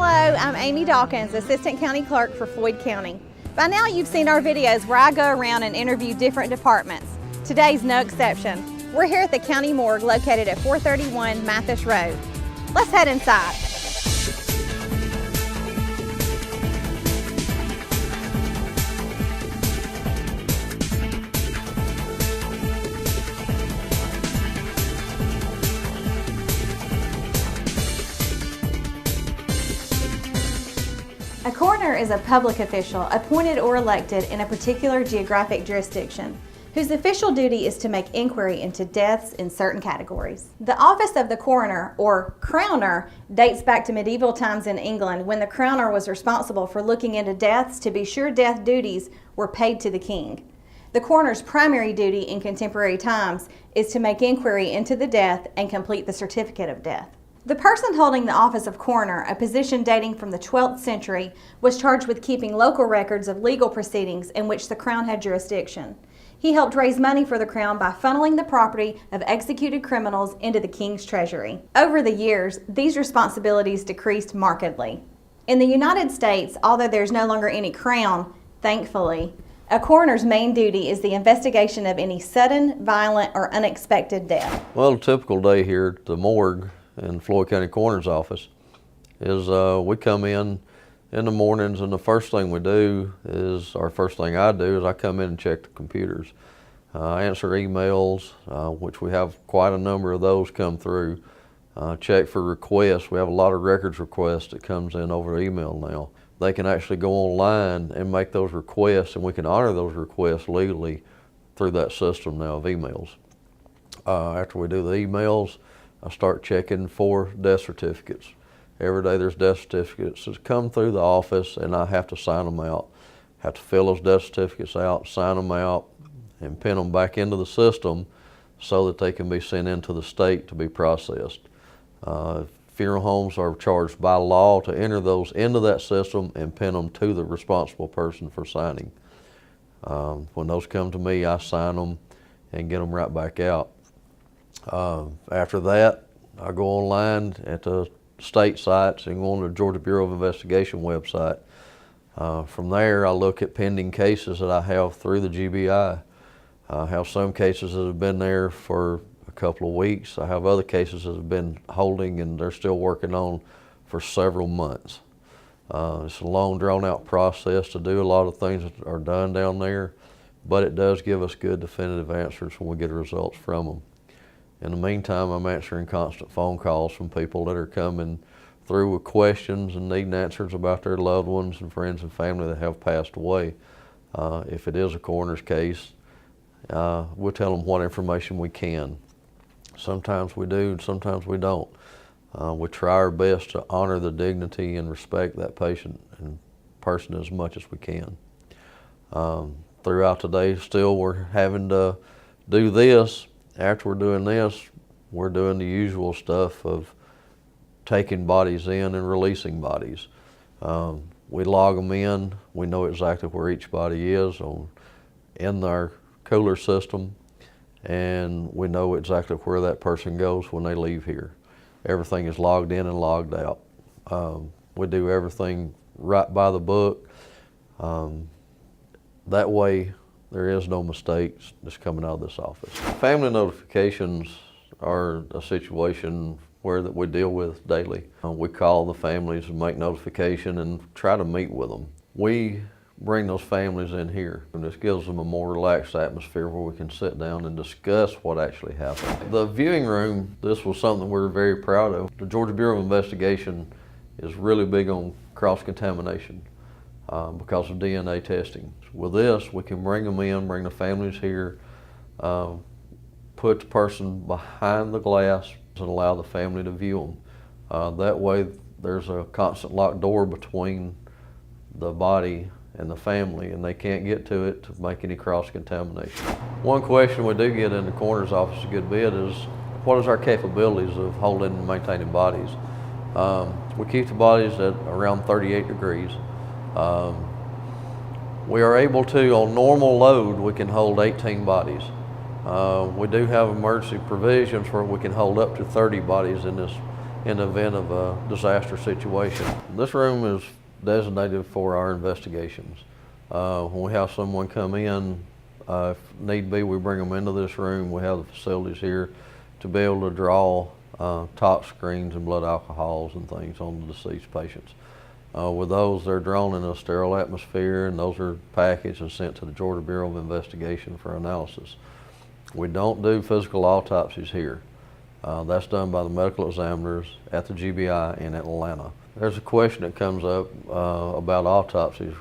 Hello, I'm Amy Dawkins, Assistant County Clerk for Floyd County. By now you've seen our videos where I go around and interview different departments. Today's no exception. We're here at the County Morgue located at 431 Mathis Road. Let's head inside. A coroner is a public official appointed or elected in a particular geographic jurisdiction, whose official duty is to make inquiry into deaths in certain categories. The office of the coroner, or crowner, dates back to medieval times in England when the crowner was responsible for looking into deaths to be sure death duties were paid to the king. The coroner's primary duty in contemporary times is to make inquiry into the death and complete the certificate of death. The person holding the office of coroner, a position dating from the 12th century, was charged with keeping local records of legal proceedings in which the crown had jurisdiction. He helped raise money for the crown by funneling the property of executed criminals into the king's treasury. Over the years, these responsibilities decreased markedly. In the United States, although there's no longer any crown, thankfully, a coroner's main duty is the investigation of any sudden, violent, or unexpected death. Well, a typical day here at the morgue in Floyd County Coroner's office is we come in the mornings, and the first thing we do is, or first thing I do is I come in and check the computers. I answer emails, which we have quite a number of those come through. Check for requests. We have a lot of records requests that comes in over email now. They can actually go online and make those requests, and we can honor those requests legally through that system now of emails. After we do the emails, I start checking for death certificates. Every day there's death certificates that come through the office, and I have to sign them out. Have to fill those death certificates out, sign them out, and pin them back into the system so that they can be sent into the state to be processed. Funeral homes are charged by law to enter those into that system and pin them to the responsible person for signing. When those come to me, I sign them and get them right back out. After that, I go online at the state sites and go on the Georgia Bureau of Investigation website. From there, I look at pending cases that I have through the GBI. I have some cases that have been there for a couple of weeks. I have other cases that have been holding and they're still working on for several months. It's a long, drawn-out process to do a lot of things that are done down there, but it does give us good definitive answers when we get results from them. In the meantime, I'm answering constant phone calls from people that are coming through with questions and needing answers about their loved ones and friends and family that have passed away. If it is a coroner's case, we'll tell them what information we can. Sometimes we do, and sometimes we don't. We try our best to honor the dignity and respect that patient and person as much as we can. Throughout the day, still we're having to do this. After we're doing this, we're doing the usual stuff of taking bodies in and releasing bodies. We log them in. We know exactly where each body is in our cooler system, and we know exactly where that person goes when they leave here. Everything is logged in and logged out. We do everything right by the book. That way, there is no mistakes that's coming out of this office. Family notifications are a situation where that we deal with daily. We call the families and make notification and try to meet with them. We bring those families in here, and this gives them a more relaxed atmosphere where we can sit down and discuss what actually happened. The viewing room, this was something we're very proud of. The Georgia Bureau of Investigation is really big on cross-contamination because of DNA testing. With this, we can bring them in, bring the families here, put the person behind the glass and allow the family to view them. That way, there's a constant locked door between the body and the family, and they can't get to it to make any cross-contamination. One question we do get in the coroner's office a good bit is, what is our capabilities of holding and maintaining bodies? We keep the bodies at around 38 degrees. We are able to, on normal load, we can hold 18 bodies. We do have emergency provisions where we can hold up to 30 bodies in this in the event of a disaster situation. This room is designated for our investigations. When we have someone come in, if need be, we bring them into this room. We have the facilities here to be able to draw tox screens and blood alcohols and things on the deceased patients. With those, they're drawn in a sterile atmosphere, and those are packaged and sent to the Georgia Bureau of Investigation for analysis. We don't do physical autopsies here. That's done by the medical examiners at the GBI in Atlanta. There's a question that comes up about autopsies.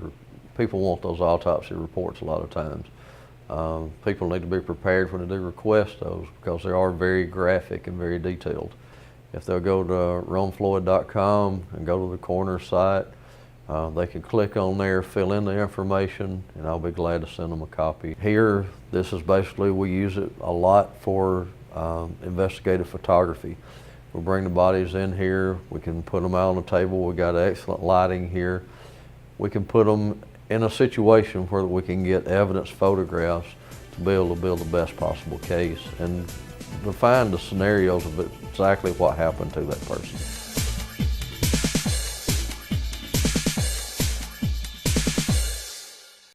People want those autopsy reports a lot of times. People need to be prepared when they do request those, because they are very graphic and very detailed. If they'll go to ronfloyd.com and go to the coroner site, they can click on there, fill in the information, and I'll be glad to send them a copy. Here, this is basically, we use it a lot for investigative photography. We bring the bodies in here, we can put them out on the table, we got excellent lighting here. We can put them in a situation where we can get evidence photographs to be able to build the best possible case and define the scenarios of exactly what happened to that person.